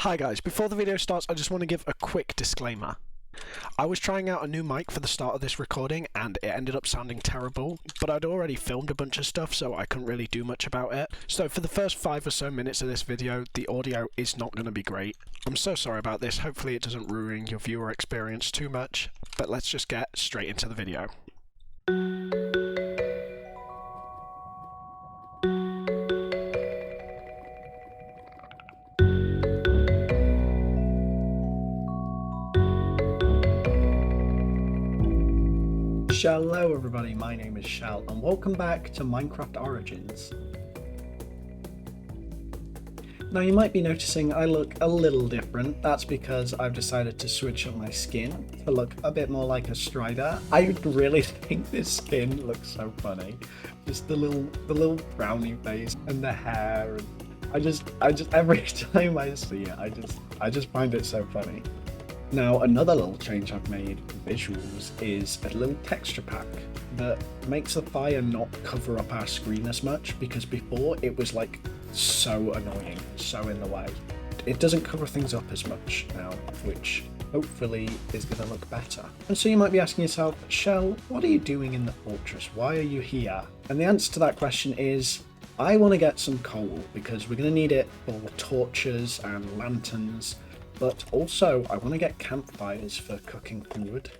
Hi guys, before the video starts I just want to give a quick disclaimer. I was trying out a new mic for the start of this recording and it ended up sounding terrible, but I'd already filmed a bunch of stuff so I couldn't really do much about it. So for the first 5 or so minutes of this video, the audio is not going to be great. I'm so sorry about this, hopefully it doesn't ruin your viewer experience too much, but let's just get straight into the video. Hello everybody, my name is Shell and welcome back to Minecraft Origins. Now you might be noticing I look a little different. That's because I've decided to switch up my skin to look a bit more like a strider. I really think this skin looks so funny. Just the little brownie face and the hair, and I just every time I see it I just find it so funny. Now, another little change I've made for visuals is a little texture pack that makes the fire not cover up our screen as much, because before it was like so annoying, so in the way. It doesn't cover things up as much now, which hopefully is going to look better. And so you might be asking yourself, Shell, what are you doing in the fortress? Why are you here? And the answer to that question is, I want to get some coal because we're going to need it for torches and lanterns. But also, I want to get campfires for cooking food,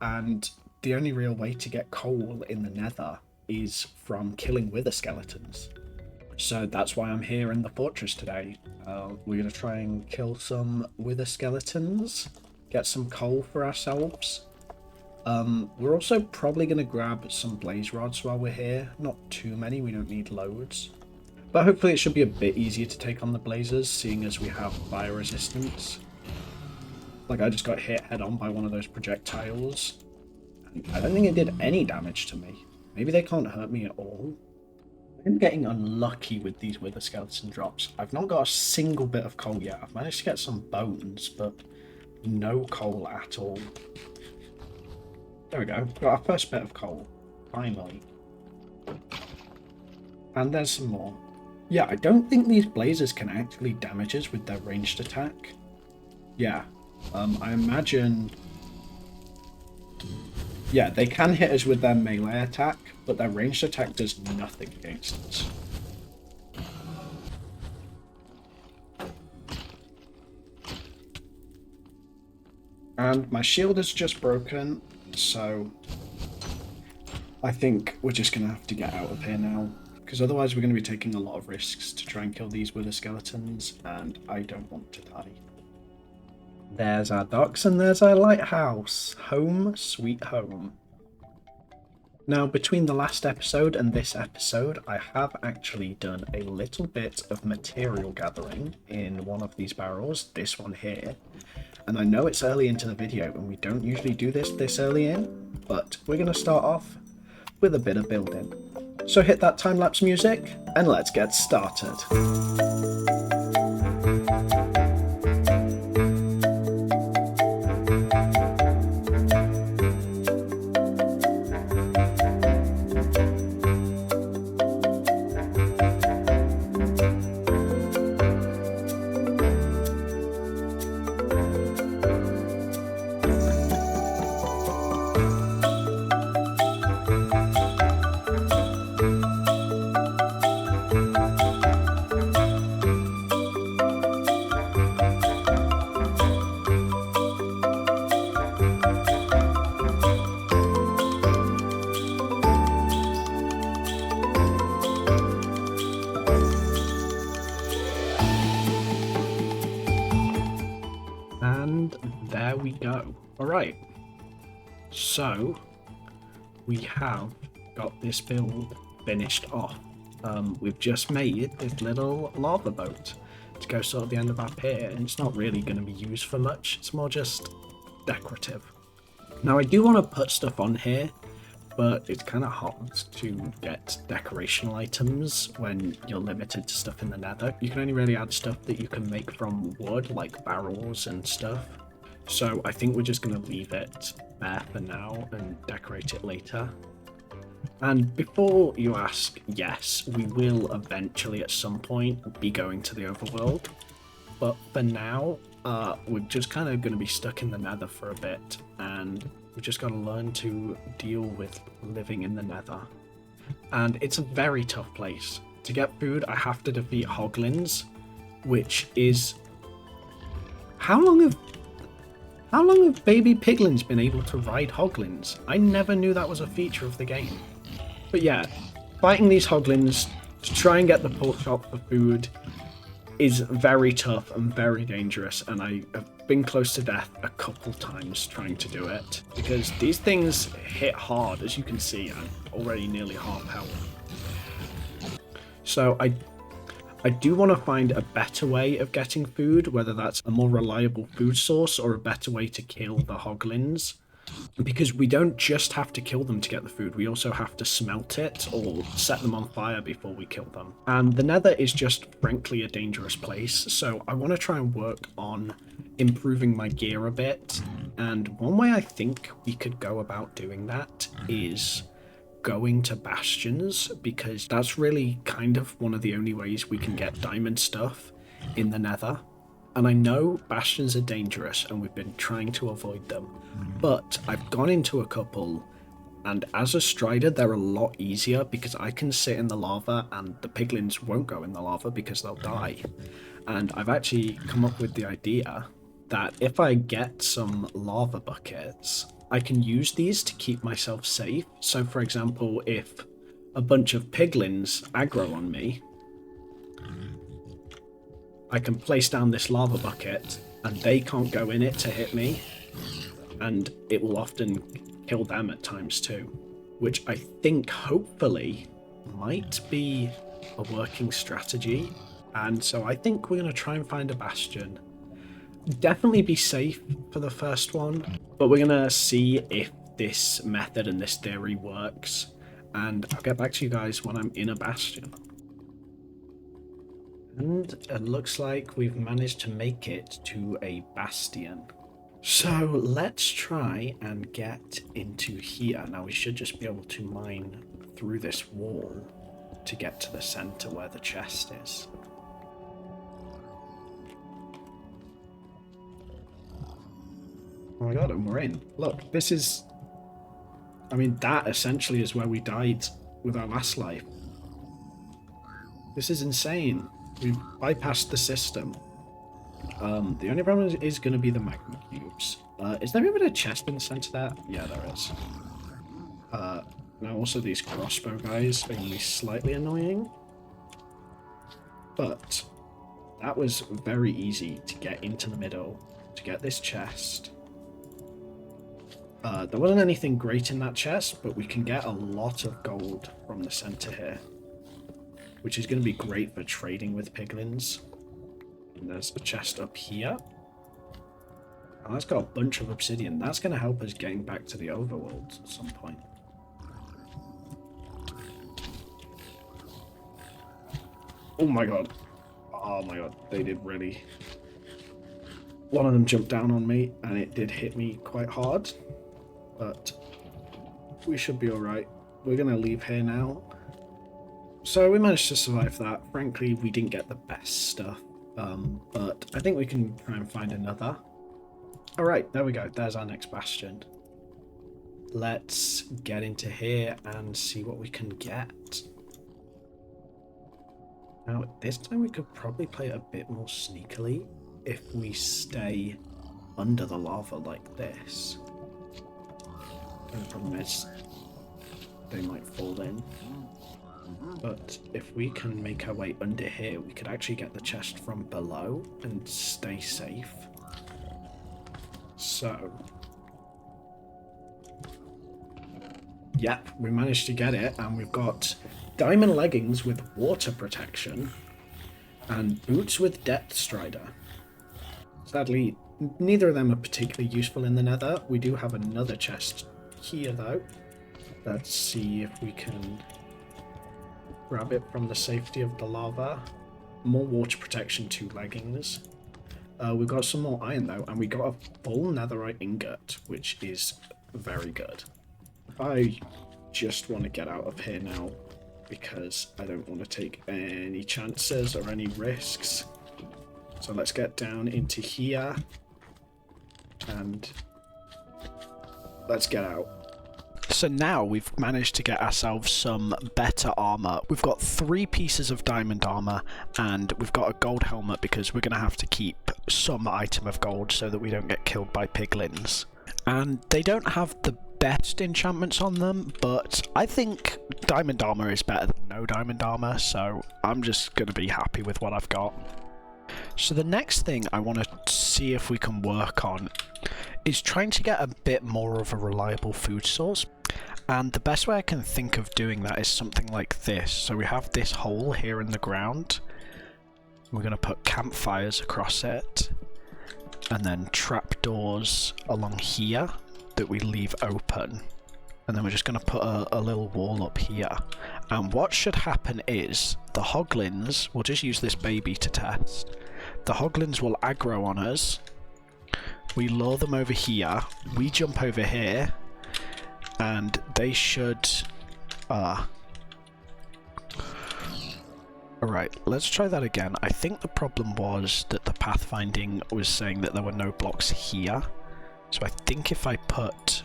and the only real way to get coal in the Nether is from killing wither skeletons. So that's why I'm here in the fortress today. We're going to try and kill some wither skeletons, get some coal for ourselves. We're also probably going to grab some blaze rods while we're here. Not too many, we don't need loads. But hopefully it should be a bit easier to take on the blazers, seeing as we have fire resistance. Like, I just got hit head on by one of those projectiles. I don't think it did any damage to me. Maybe they can't hurt me at all. I'm getting unlucky with these wither skeleton drops. I've not got a single bit of coal yet. I've managed to get some bones, but no coal at all. There we go. Got our first bit of coal. Finally. And there's some more. Yeah, I don't think these blazers can actually damage us with their ranged attack. Yeah, I imagine... Yeah, they can hit us with their melee attack, but their ranged attack does nothing against us. And my shield is just broken, so I think we're just going to have to get out of here now. Because otherwise we're going to be taking a lot of risks to try and kill these wither skeletons, and I don't want to die. There's our docks and there's our lighthouse. Home sweet home. Now, between the last episode and this episode, I have actually done a little bit of material gathering in one of these barrels, this one here. And I know it's early into the video and we don't usually do this early in, but we're going to start off with a bit of building. So hit that time-lapse music, and let's get started. And there we go. Alright, so we have got this build finished off. We've just made this little lava boat to go sort of the end of our pier, and it's not really going to be used for much, it's more just decorative. Now I do want to put stuff on here, but it's kind of hard to get decorational items when you're limited to stuff in the Nether. You can only really add stuff that you can make from wood, like barrels and stuff. So I think we're just going to leave it there for now and decorate it later. And before you ask, yes, we will eventually at some point be going to the overworld. but for now, we're just kind of going to be stuck in the Nether for a bit, and we've just got to learn to deal with living in the Nether. And it's a very tough place. To get food, I have to defeat Hoglins, which is... How long have baby piglins been able to ride Hoglins? I never knew that was a feature of the game. But yeah, fighting these Hoglins to try and get the pork chop for food is very tough and very dangerous, and I have been close to death a couple times trying to do it, because these things hit hard. As you can see, I'm already nearly half health. So I do want to find a better way of getting food, whether that's a more reliable food source or a better way to kill the Hoglins. Because we don't just have to kill them to get the food, we also have to smelt it or set them on fire before we kill them. And the Nether is just frankly a dangerous place, so I want to try and work on improving my gear a bit. And one way I think we could go about doing that is going to Bastions, because that's really kind of one of the only ways we can get diamond stuff in the Nether. And I know Bastions are dangerous and we've been trying to avoid them, but I've gone into a couple, and as a strider they're a lot easier because I can sit in the lava and the piglins won't go in the lava because they'll die. And I've actually come up with the idea that if I get some lava buckets, I can use these to keep myself safe. So for example, if a bunch of piglins aggro on me, I can place down this lava bucket and they can't go in it to hit me, and it will often kill them at times too, which I think hopefully might be a working strategy. And so I think we're going to try and find a bastion. Definitely be safe for the first one, but we're going to see if this method and this theory works, and I'll get back to you guys when I'm in a bastion. And it looks like we've managed to make it to a bastion. So let's try and get into here. Now we should just be able to mine through this wall to get to the center where the chest is. Oh my god, and we're in. Look, this is... I mean, that essentially is where we died with our last life. This is insane. We've bypassed the system. The only problem is going to be the magma cubes. Is there even a chest in the center there? Yeah, there is. Now also these crossbow guys are going to be slightly annoying. But that was very easy to get into the middle, to get this chest. There wasn't anything great in that chest, but we can get a lot of gold from the center here, which is going to be great for trading with piglins. And there's a chest up here. And that's got a bunch of obsidian. That's going to help us getting back to the overworld at some point. Oh my god. Oh my god. They did really... One of them jumped down on me and it did hit me quite hard. But we should be alright. We're going to leave here now. So we managed to survive that. Frankly, we didn't get the best stuff. But I think we can try and find another. Alright, there we go. There's our next bastion. Let's get into here and see what we can get. Now, this time we could probably play it a bit more sneakily if we stay under the lava like this. And the problem is they might fall in. But if we can make our way under here, we could actually get the chest from below and stay safe. So, yep, we managed to get it, and we've got diamond leggings with water protection and boots with depth strider. Sadly, neither of them are particularly useful in the Nether. We do have another chest here though. Let's see if we can grab it from the safety of the lava. More water protection, 2 leggings. We've got some more iron though, and we got a full netherite ingot, which is very good. I just want to get out of here now because I don't want to take any chances or any risks. So let's get down into here and let's get out. So now we've managed to get ourselves some better armor. We've got 3 pieces of diamond armor and we've got a gold helmet because we're going to have to keep some item of gold so that we don't get killed by piglins. And they don't have the best enchantments on them, but I think diamond armor is better than no diamond armor, so I'm just going to be happy with what I've got. So the next thing I want to see if we can work on is trying to get a bit more of a reliable food source. And the best way I can think of doing that is something like this. So we have this hole here in the ground. We're going to put campfires across it. And then trapdoors along here that we leave open. And then we're just going to put a little wall up here. And what should happen is the hoglins, we'll just use this baby to test. The hoglins will aggro on us. We lure them over here. We jump over here. And they should... Alright, let's try that again. I think the problem was that the pathfinding was saying that there were no blocks here. So I think if I put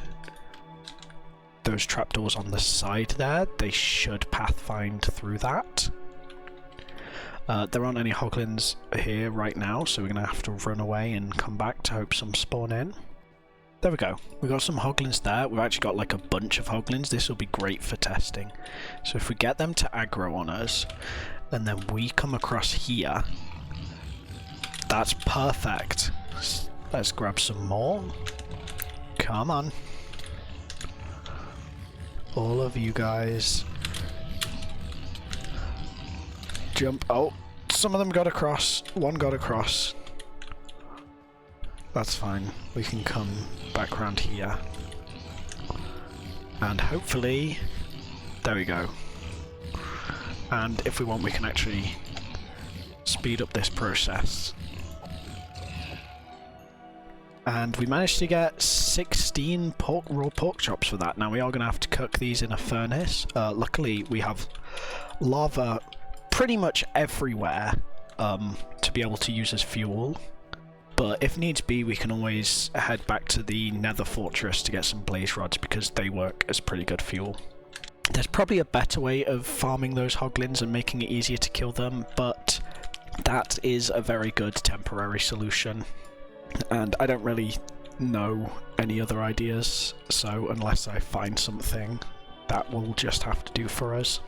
those trapdoors on the side there, they should pathfind through that. There aren't any hoglins here right now, so we're going to have to run away and come back to hope some spawn in. There we go. We got some hoglins there. We've actually got like a bunch of hoglins. This will be great for testing. So if we get them to aggro on us, and then we come across here, that's perfect. Let's grab some more. Come on. All of you guys. Jump. Oh, some of them got across. One got across. That's fine. We can come back around here. And hopefully... There we go. And if we want, we can actually speed up this process. And we managed to get 16 raw pork chops for that. Now we are going to have to cook these in a furnace. Luckily, we have lava pretty much everywhere to be able to use as fuel. But if needs be, we can always head back to the Nether Fortress to get some blaze rods because they work as pretty good fuel. There's probably a better way of farming those hoglins and making it easier to kill them, but that is a very good temporary solution. And I don't really know any other ideas, so unless I find something, that will just have to do for us.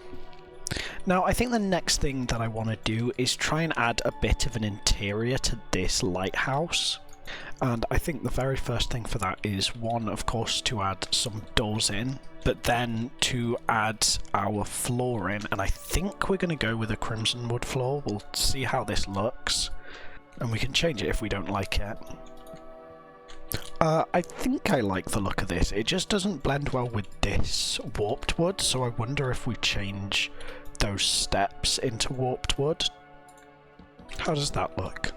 Now, I think the next thing that I want to do is try and add a bit of an interior to this lighthouse. And I think the very first thing for that is, one, of course, to add some doors in, but then to add our floor in. And I think we're going to go with a crimson wood floor. We'll see how this looks, and we can change it if we don't like it. I think I like the look of this. It just doesn't blend well with this warped wood, so I wonder if we change those steps into warped wood. How does that look?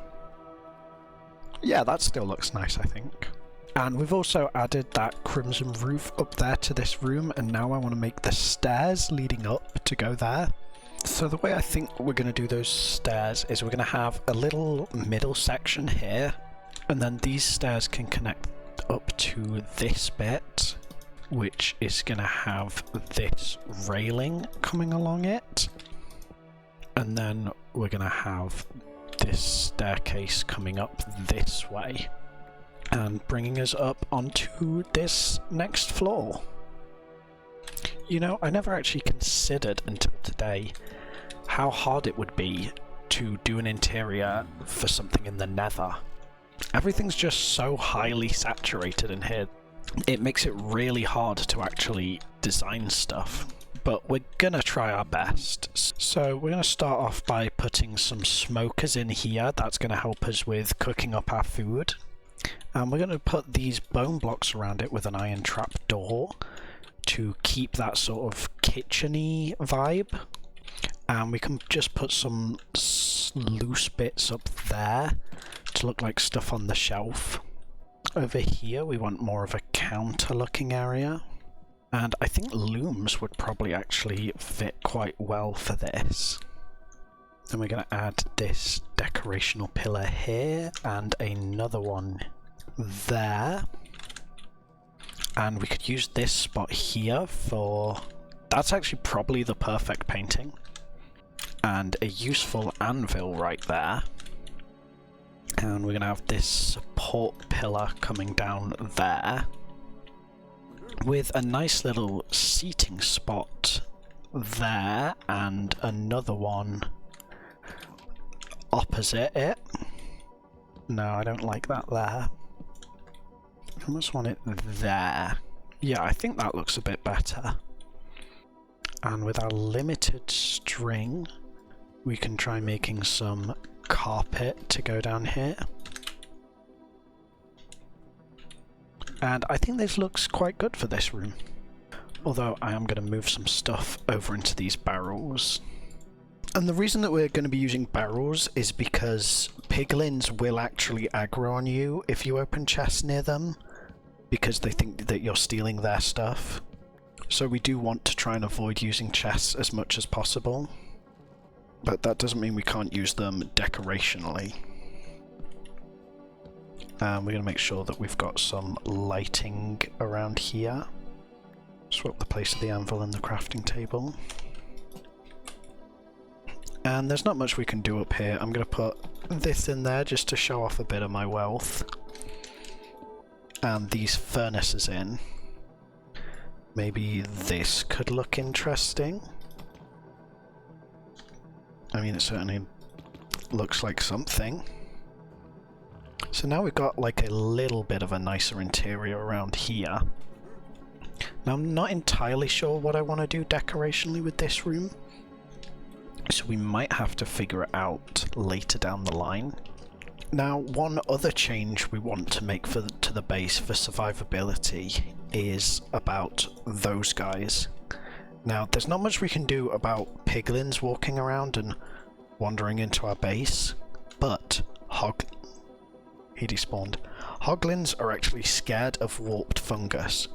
Yeah, that still looks nice, I think. And we've also added that crimson roof up there to this room, and now I want to make the stairs leading up to go there. So the way I think we're going to do those stairs is we're going to have a little middle section here, and then these stairs can connect up to this bit, which is going to have this railing coming along it. And then we're going to have this staircase coming up this way and bringing us up onto this next floor. You know, I never actually considered until today how hard it would be to do an interior for something in the Nether. Everything's just so highly saturated in here. It makes it really hard to actually design stuff, but we're gonna try our best. So we're gonna start off by putting some smokers in here. That's gonna help us with cooking up our food. And we're gonna put these bone blocks around it with an iron trap door to keep that sort of kitchen-y vibe. And we can just put some loose bits up there to look like stuff on the shelf. Over here we want more of a counter looking area, and I think looms would probably actually fit quite well for this. Then we're going to add this decorational pillar here and another one there. And we could use this spot here for... That's actually probably the perfect painting. And a useful anvil right there. And we're going to have this support pillar coming down there. With a nice little seating spot there and another one opposite it. No, I don't like that there. I almost want it there. Yeah, I think that looks a bit better. And with our limited string, we can try making some carpet to go down here. And I think this looks quite good for this room. Although I am going to move some stuff over into these barrels. And the reason that we're going to be using barrels is because piglins will actually aggro on you if you open chests near them, because they think that you're stealing their stuff. So we do want to try and avoid using chests as much as possible. But that doesn't mean we can't use them decorationally. And we're going to make sure that we've got some lighting around here. Swap the place of the anvil and the crafting table. And there's not much we can do up here. I'm going to put this in there just to show off a bit of my wealth. And these furnaces in. Maybe this could look interesting. I mean, it certainly looks like something. So now we've got like a little bit of a nicer interior around here. Now I'm not entirely sure what I want to do decorationally with this room. So we might have to figure it out later down the line. Now, one other change we want to make to the base for survivability is about those guys. Now, there's not much we can do about piglins walking around and wandering into our base, but he despawned. Hoglins are actually scared of warped fungus.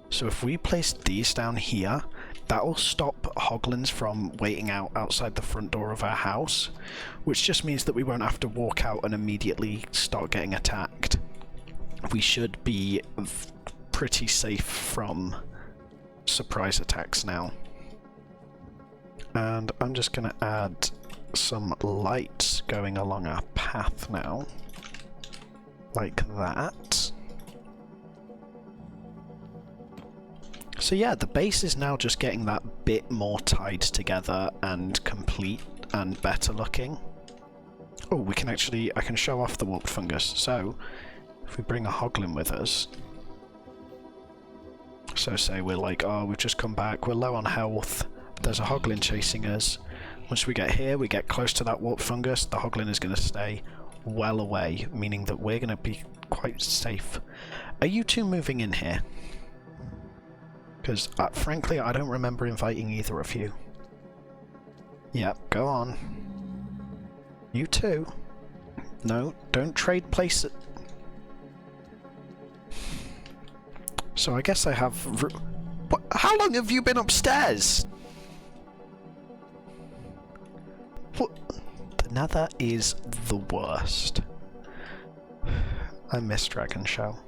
So if we place these down here, that will stop hoglins from waiting outside the front door of our house, which just means that we won't have to walk out and immediately start getting attacked. We should be pretty safe from surprise attacks now. And I'm just going to add some lights going along our path now, like that. So yeah, the base is now just getting that bit more tied together and complete and better looking. Oh, we can actually, I can show off the warped fungus. So, if we bring a hoglin with us, so say we're like, oh, we've just come back, we're low on health, there's a hoglin chasing us. Once we get here, we get close to that warped fungus, the hoglin is going to stay well away, meaning that we're going to be quite safe. Are you two moving in here? Because, frankly, I don't remember inviting either of you. Yep, go on. You too. No, don't trade places. So I guess I have... What? How long have you been upstairs? What? The Nether is the worst. I miss Dragon Shell.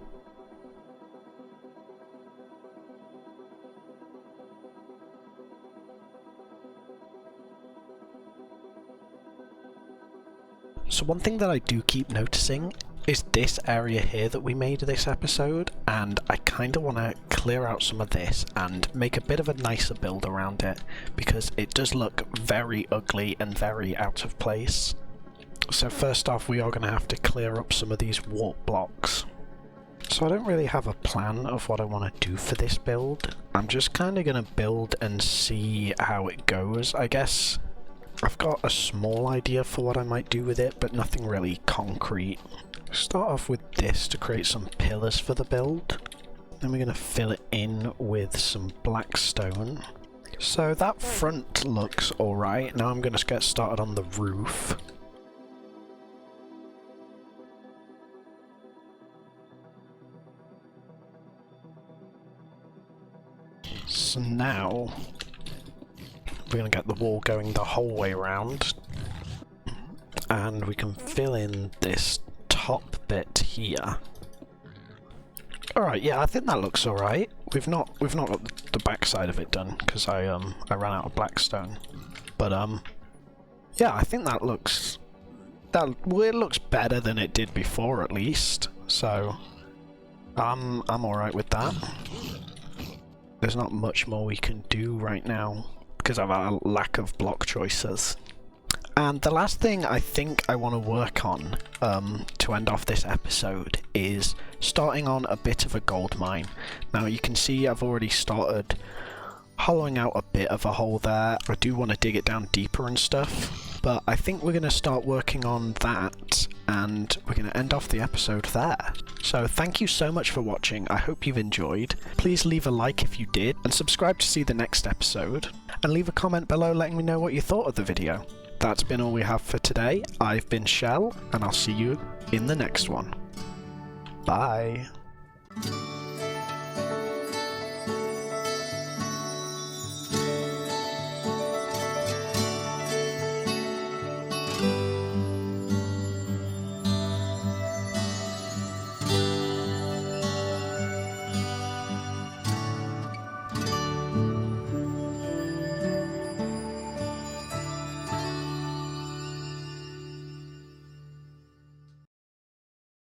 So one thing that I do keep noticing is this area here that we made this episode, and I kind of want to clear out some of this and make a bit of a nicer build around it, because it does look very ugly and very out of place. So first off, we are going to have to clear up some of these warp blocks. So I don't really have a plan of what I want to do for this build. I'm just kind of going to build and see how it goes, I guess. I've got a small idea for what I might do with it, but nothing really concrete. Start off with this to create some pillars for the build. Then we're going to fill it in with some black stone. So that front looks alright. Now I'm going to get started on the roof. So now we're going to get the wall going the whole way around. and we can fill in this top bit here. Alright, yeah, I think that looks alright. We've not got the back side of it done, because I ran out of blackstone. But, yeah, I think that looks... it looks better than it did before, at least. So, I'm alright with that. There's not much more we can do right now, because of our lack of block choices. And the last thing I think I want to work on to end off this episode is starting on a bit of a gold mine. Now you can see I've already started hollowing out a bit of a hole there. I do want to dig it down deeper and stuff, but I think we're going to start working on that, and we're going to end off the episode there. So thank you so much for watching. I hope you've enjoyed. Please leave a like if you did, and subscribe to see the next episode, and leave a comment below letting me know what you thought of the video. That's been all we have for today. I've been Shell, and I'll see you in the next one. Bye.